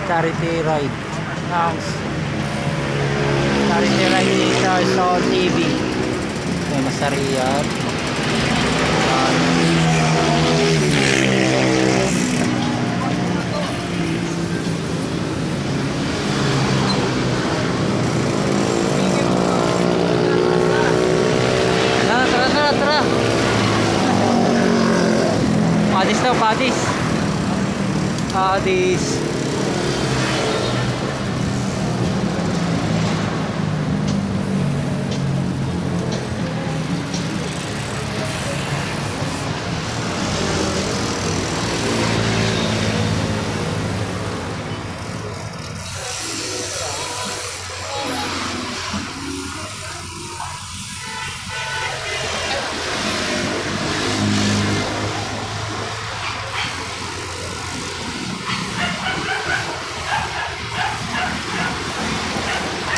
charity ride ng charity ride ni Sir Sol TV. May masariyan. Tara. Padis daw, padis. Padis.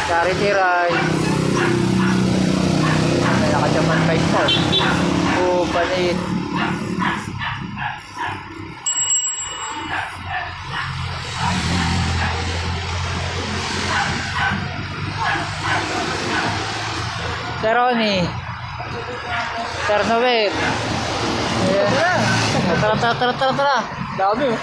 Charity ride. May naka-Japan 5 po. Oh, palit. Sir Ronnie. Sir Noel. Tara. Dami oh.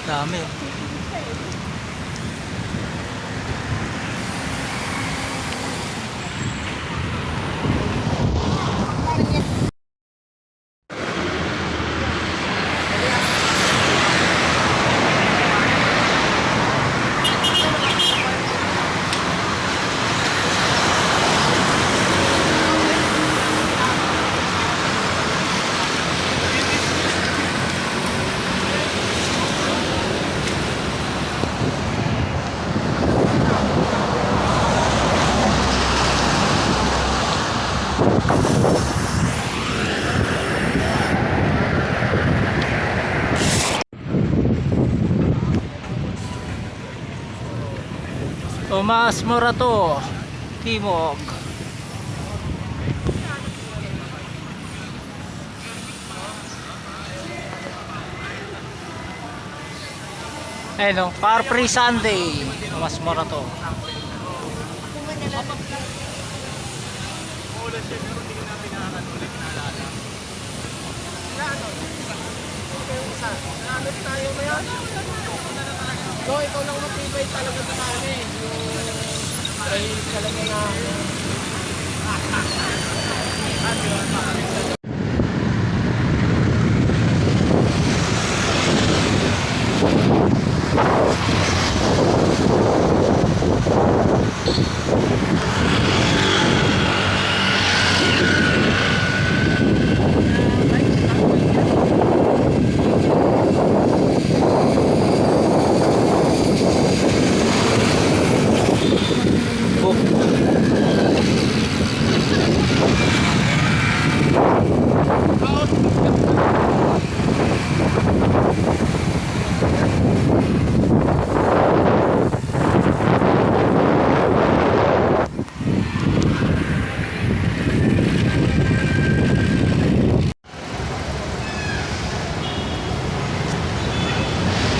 Dami. Tomas Morato Timog. Ayun, Car Free Sunday Tomas Morato. So, ikaw lang matibay talaga sa amin. Ay, talaga na.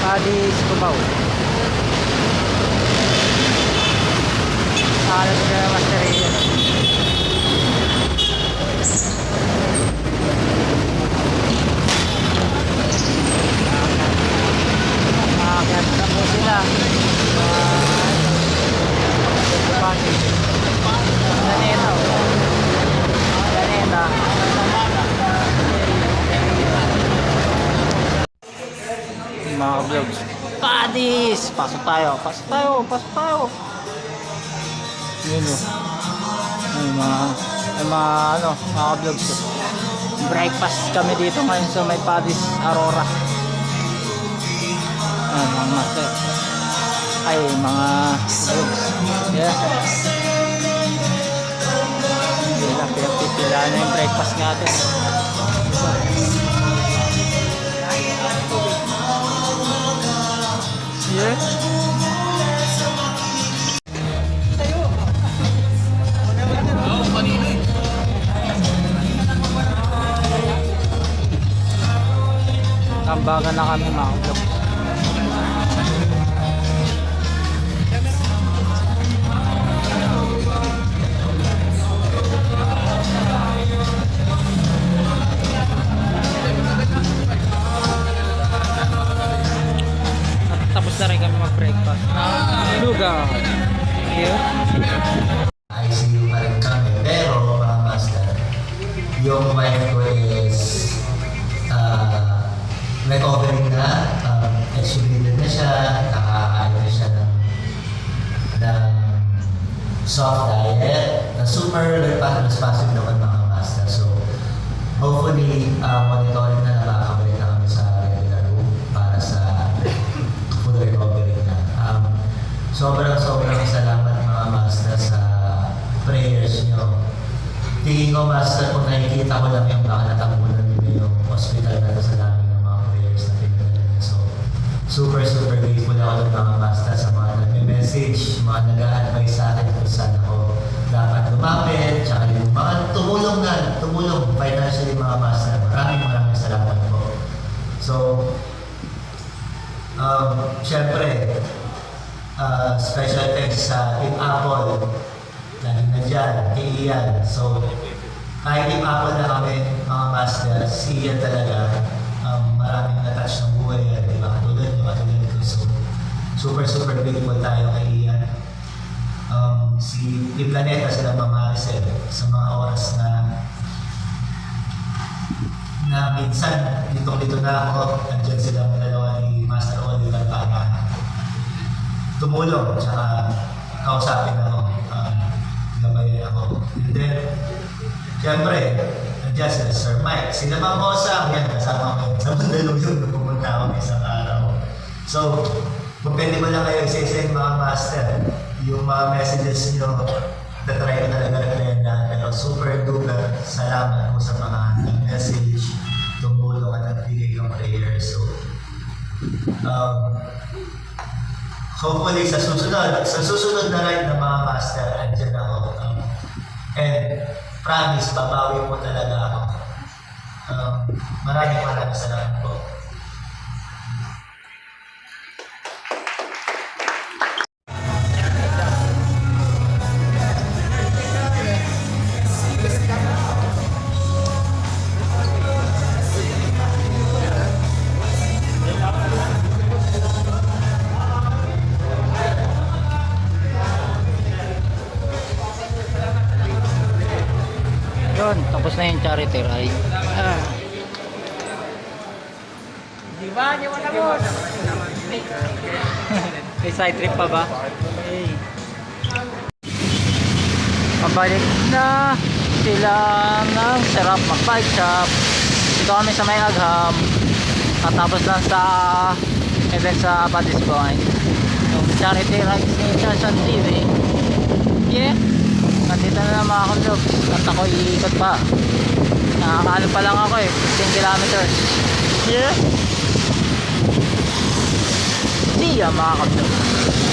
Padis Cubao. Alas ka masteriya. Nakakita po sila. Daneta. Mga vlogs. Padis! Pasok tayo. Yun o. Mga vlogs. Breakfast kami dito ngayon sa may Padis Aurora. Mga master. Ay, mga vlogs. Yeah. Pinapila na yung breakfast natin. Yeah. Tambagan na kami mga vlog. Tapos na rin kami mag-breakfast na lugar. Here. ICU pa rin kami. Pero, mga master, yung wife ko is recovering na, extubated na siya, nakakain na siya ng soft diet, na super responsive naman mga master. So, hopefully, monitoring na nakakabalik na kami sa regular room para sa full recovery na. Sobrang salamat mga master sa prayers nyo. Tingin ko master, kung nakikita ko lang yung baka natamunan nyo yung hospital na sa dami ng mga prayers na pinagdala nyo. So, super grateful ako ng mga master sa mga nag-message, mga nag-a-advise sa akin kung saan ako dapat lumapit, tsaka yung mga tumulong financially mga master. Maraming salamat po. So, syempre, special thanks sa Team Apple. Lagi na dyan, kay Ian. So, kahit Team Apple na kami, mga master, si Ian talaga, maraming na-touch ng buhay yan, di ba? Katulad ko. So, super grateful tayo kay Ian. Si Team Planeta, sila mga Maricel, sa mga oras na minsan, dito na ako, andyan sila mga dalawa ni Master Oliver para tumulong, tsaka kausapin ako, gabayan ako. And then, syempre, nandiyan sila Sir Mike, sila Ma'am Osang, yan, kasama ko sa Mandaluyong nung pumunta ako isang araw. So, kung pwede mo lang kayo isa-isa mga master, yung mga messages nyo, tatry ko talaga replyan na, pero super duper salamat po sa mga nag-message, tumulong at nagbigay ng prayer. So, hopefully sa susunod na ride ng mga master, andyan ako. And promise, babawi po talaga ako. Maraming salamat po. Yun, tapos na yung charity ride. Di ba? Di wala mo. May side trip pa ba? Hey. Pabalik na sila ng sarap mag-bike shop. Dito kami sa may Agham. At tapos lang sa event sa Paddy's Point. Yung charity ride ni Charson TV. Yeah. Nandito na lang mga ka-vlogs. At ako iikot pa. Nakakaano pa lang ako 15 kilometers. Yeah. See ya mga ka-vlogs.